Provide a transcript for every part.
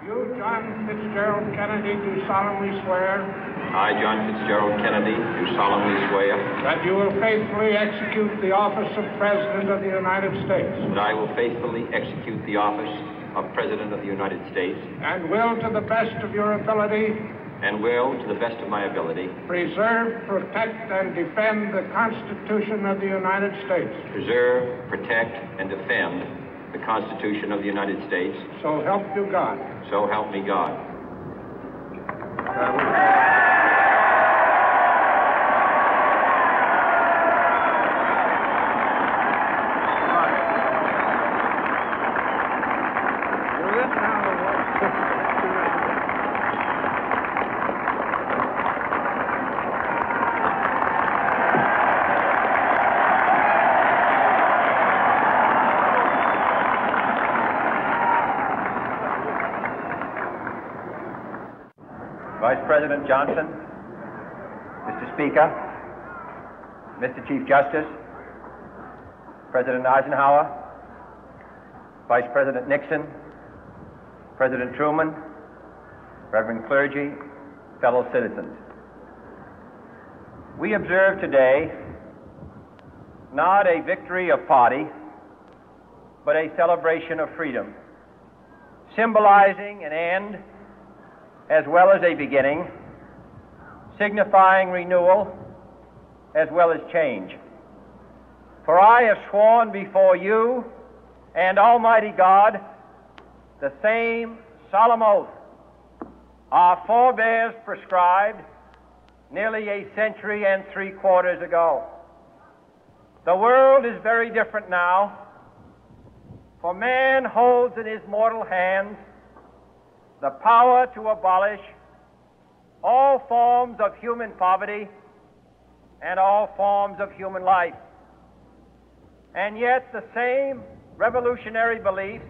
You, John Fitzgerald Kennedy, do solemnly swear. I, John Fitzgerald Kennedy, do solemnly swear. That you will faithfully execute the office of President of the United States. That I will faithfully execute the office of President of the United States. And will, to the best of your ability. And will, to the best of my ability. Preserve, protect, and defend the Constitution of the United States. Preserve, protect, and defend the Constitution of the United States. So help you God. So help me God. Vice President Johnson, Mr. Speaker, Mr. Chief Justice, President Eisenhower, Vice President Nixon, President Truman, Reverend clergy, fellow citizens. We observe today not a victory of party, but a celebration of freedom, symbolizing an end as well as a beginning, signifying renewal as well as change. For I have sworn before you and Almighty God the same solemn oath our forebears prescribed nearly a century and 3/4 ago. The world is very different now, for man holds in his mortal hands the power to abolish all forms of human poverty and all forms of human life. And yet the same revolutionary beliefs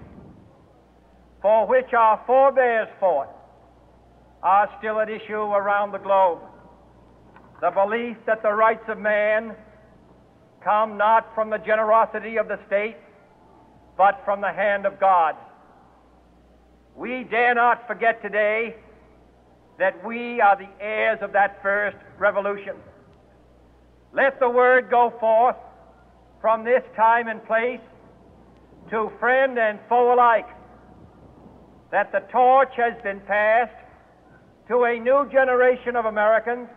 for which our forebears fought are still at issue around the globe. The belief that the rights of man come not from the generosity of the state, but from the hand of God. We dare not forget today that we are the heirs of that first revolution. Let the word go forth from this time and place to friend and foe alike that the torch has been passed to a new generation of Americans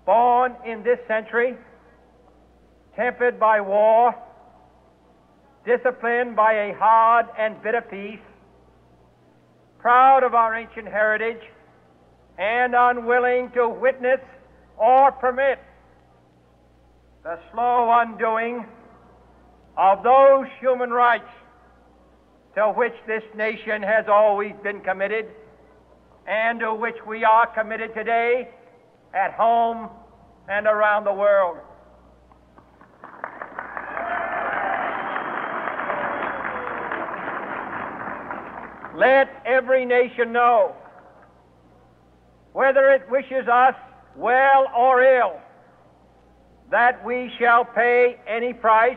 born in this century, tempered by war, disciplined by a hard and bitter peace, proud of our ancient heritage, and unwilling to witness or permit the slow undoing of those human rights to which this nation has always been committed and to which we are committed today at home and around the world. Let every nation know, whether it wishes us well or ill, that we shall pay any price,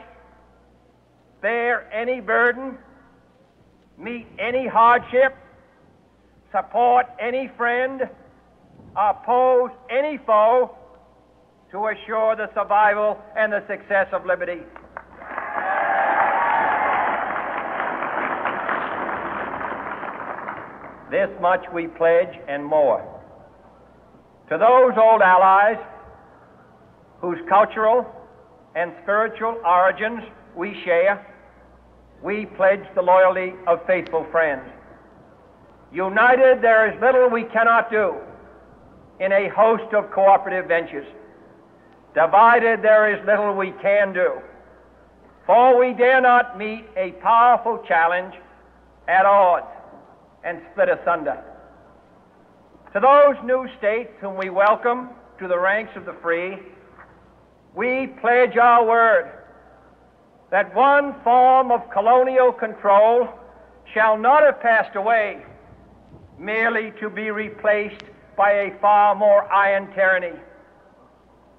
bear any burden, meet any hardship, support any friend, oppose any foe to assure the survival and the success of liberty. This much we pledge and more. To those old allies whose cultural and spiritual origins we share, we pledge the loyalty of faithful friends. United, there is little we cannot do in a host of cooperative ventures. Divided, there is little we can do, for we dare not meet a powerful challenge at odds and split asunder. To those new states whom we welcome to the ranks of the free, we pledge our word that one form of colonial control shall not have passed away merely to be replaced by a far more iron tyranny.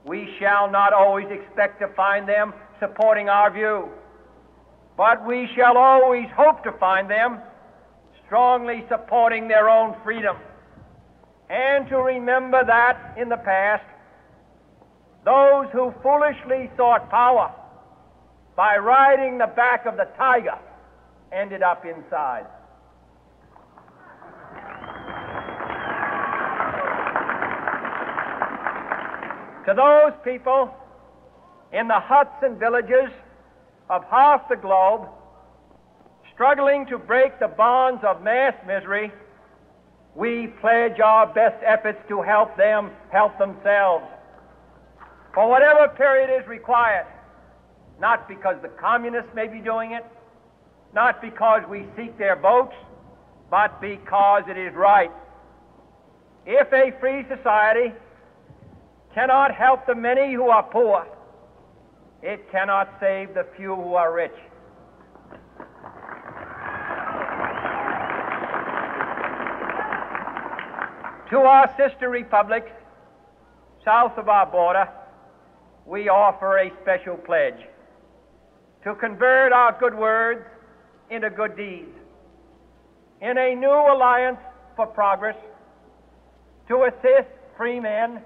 We shall not always expect to find them supporting our view, but we shall always hope to find them strongly supporting their own freedom, and to remember that in the past, those who foolishly sought power by riding the back of the tiger ended up inside. To those people in the huts and villages of half the globe struggling to break the bonds of mass misery, we pledge our best efforts to help them help themselves for whatever period is required, not because the communists may be doing it, not because we seek their votes, but because it is right. If a free society cannot help the many who are poor, it cannot save the few who are rich. To our sister republics south of our border, we offer a special pledge to convert our good words into good deeds, in a new alliance for progress, to assist free men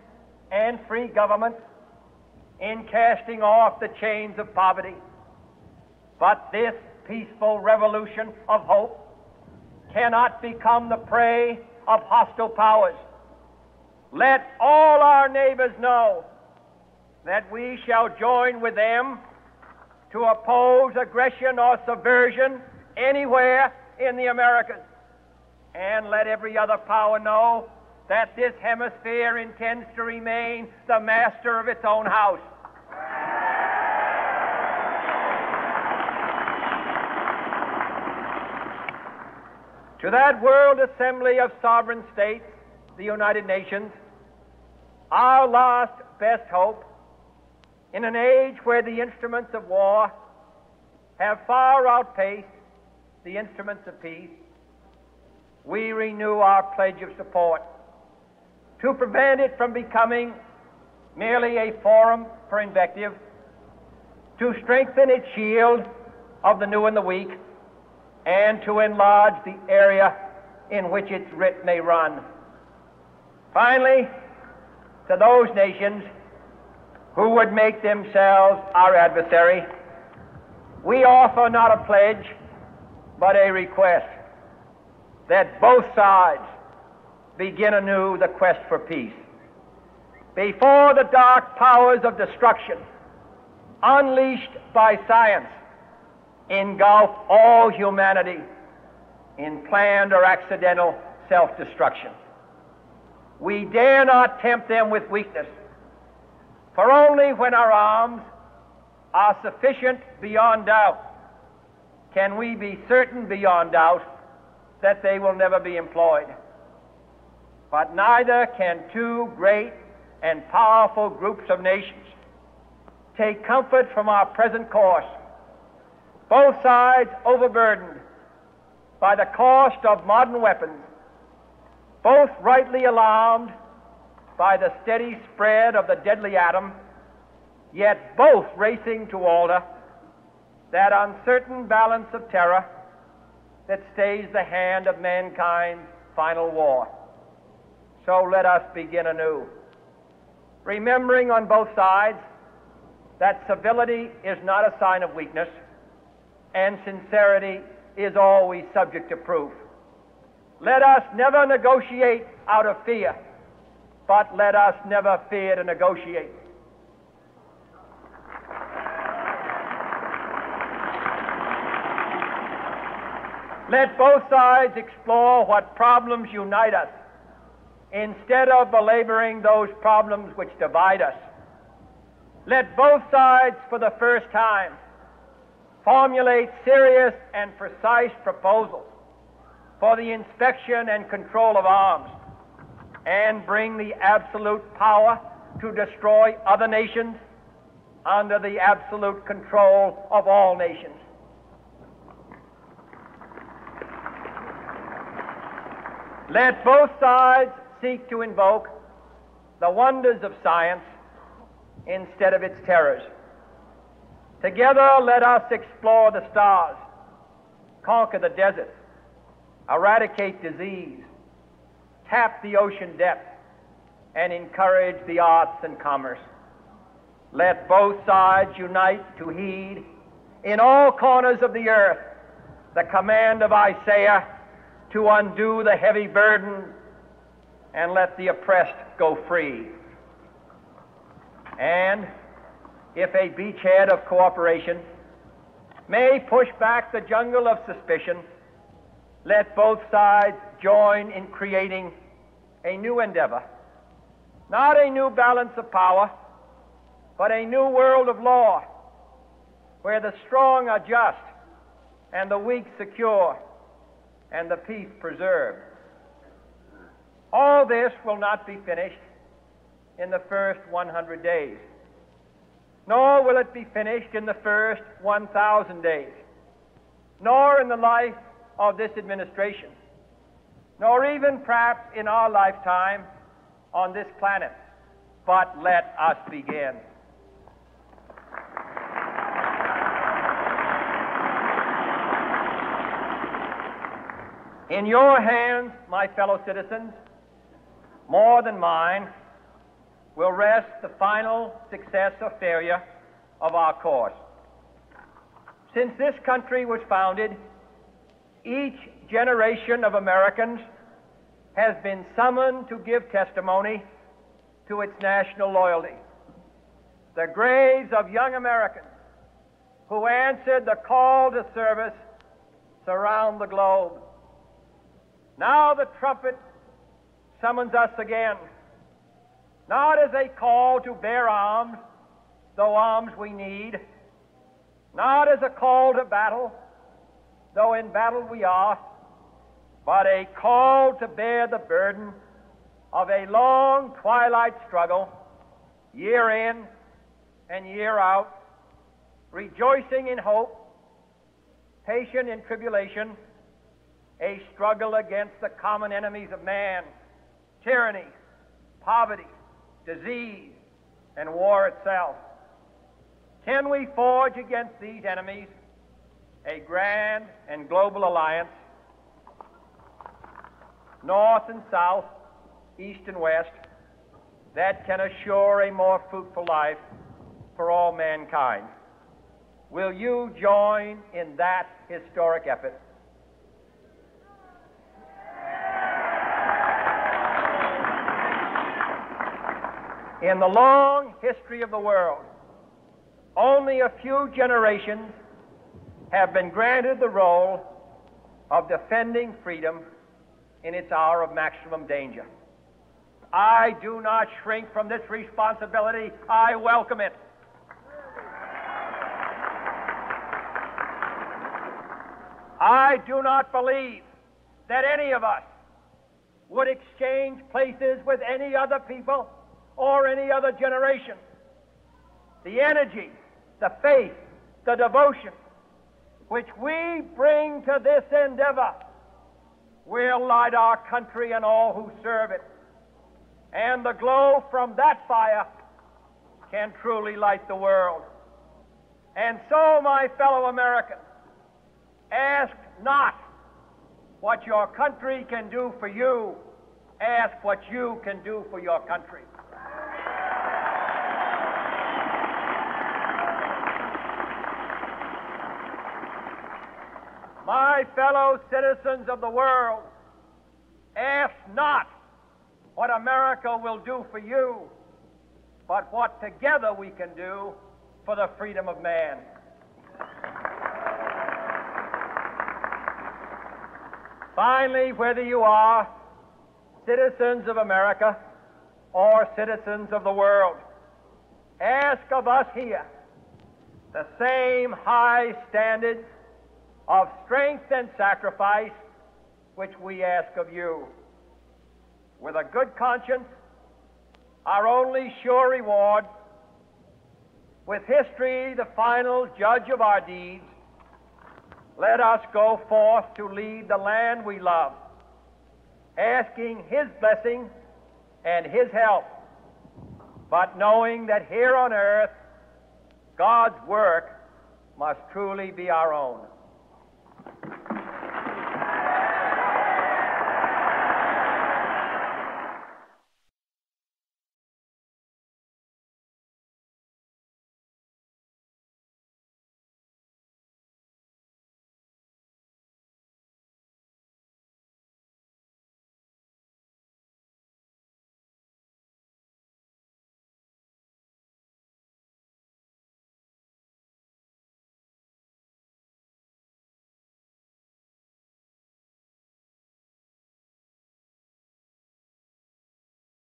and free governments in casting off the chains of poverty. But this peaceful revolution of hope cannot become the prey of hostile powers. Let all our neighbors know that we shall join with them to oppose aggression or subversion anywhere in the Americas. And let every other power know that this hemisphere intends to remain the master of its own house. To that World Assembly of Sovereign States, the United Nations, our last best hope, in an age where the instruments of war have far outpaced the instruments of peace, we renew our pledge of support to prevent it from becoming merely a forum for invective, to strengthen its shield of the new and the weak, and to enlarge the area in which its writ may run. Finally, to those nations who would make themselves our adversary, we offer not a pledge, but a request that both sides begin anew the quest for peace. Before the dark powers of destruction, unleashed by science, engulf all humanity in planned or accidental self-destruction, we dare not tempt them with weakness, for only when our arms are sufficient beyond doubt can we be certain beyond doubt that they will never be employed. But neither can two great and powerful groups of nations take comfort from our present course, both sides overburdened by the cost of modern weapons, both rightly alarmed by the steady spread of the deadly atom, yet both racing to alter that uncertain balance of terror that stays the hand of mankind's final war. So let us begin anew, remembering on both sides that civility is not a sign of weakness, and sincerity is always subject to proof. Let us never negotiate out of fear, but let us never fear to negotiate. Let both sides explore what problems unite us, instead of belaboring those problems which divide us. Let both sides, for the first time, formulate serious and precise proposals for the inspection and control of arms, and bring the absolute power to destroy other nations under the absolute control of all nations. Let both sides seek to invoke the wonders of science instead of its terrors. Together, let us explore the stars, conquer the deserts, eradicate disease, tap the ocean depths, and encourage the arts and commerce. Let both sides unite to heed in all corners of the earth the command of Isaiah to undo the heavy burden and let the oppressed go free. And if a beachhead of cooperation may push back the jungle of suspicion, let both sides join in creating a new endeavor, not a new balance of power, but a new world of law, where the strong are just and the weak secure and the peace preserved. All this will not be finished in the first 100 days, nor will it be finished in the first 1,000 days, nor in the life of this administration, nor even perhaps in our lifetime on this planet. But let us begin. In your hands, my fellow citizens, more than mine, will rest the final success or failure of our course. Since this country was founded, each generation of Americans has been summoned to give testimony to its national loyalty. The graves of young Americans who answered the call to service surround the globe. Now the trumpet summons us again, not as a call to bear arms, though arms we need, not as a call to battle, though in battle we are, but a call to bear the burden of a long twilight struggle, year in and year out, rejoicing in hope, patient in tribulation, a struggle against the common enemies of man, tyranny, poverty, disease, and war itself. Can we forge against these enemies a grand and global alliance, north and south, east and west, that can assure a more fruitful life for all mankind? Will you join in that historic effort? In the long history of the world, only a few generations have been granted the role of defending freedom in its hour of maximum danger. I do not shrink from this responsibility. I welcome it. I do not believe that any of us would exchange places with any other people or any other generation. The energy, the faith, the devotion which we bring to this endeavor will light our country and all who serve it. And the glow from that fire can truly light the world. And so, my fellow Americans, ask not what your country can do for you, ask what you can do for your country. My fellow citizens of the world, ask not what America will do for you, but what together we can do for the freedom of man. Finally, whether you are citizens of America or citizens of the world, ask of us here the same high standards of strength and sacrifice which we ask of you. With a good conscience, our only sure reward, with history the final judge of our deeds, let us go forth to lead the land we love, asking His blessing and His help, but knowing that here on earth God's work must truly be our own.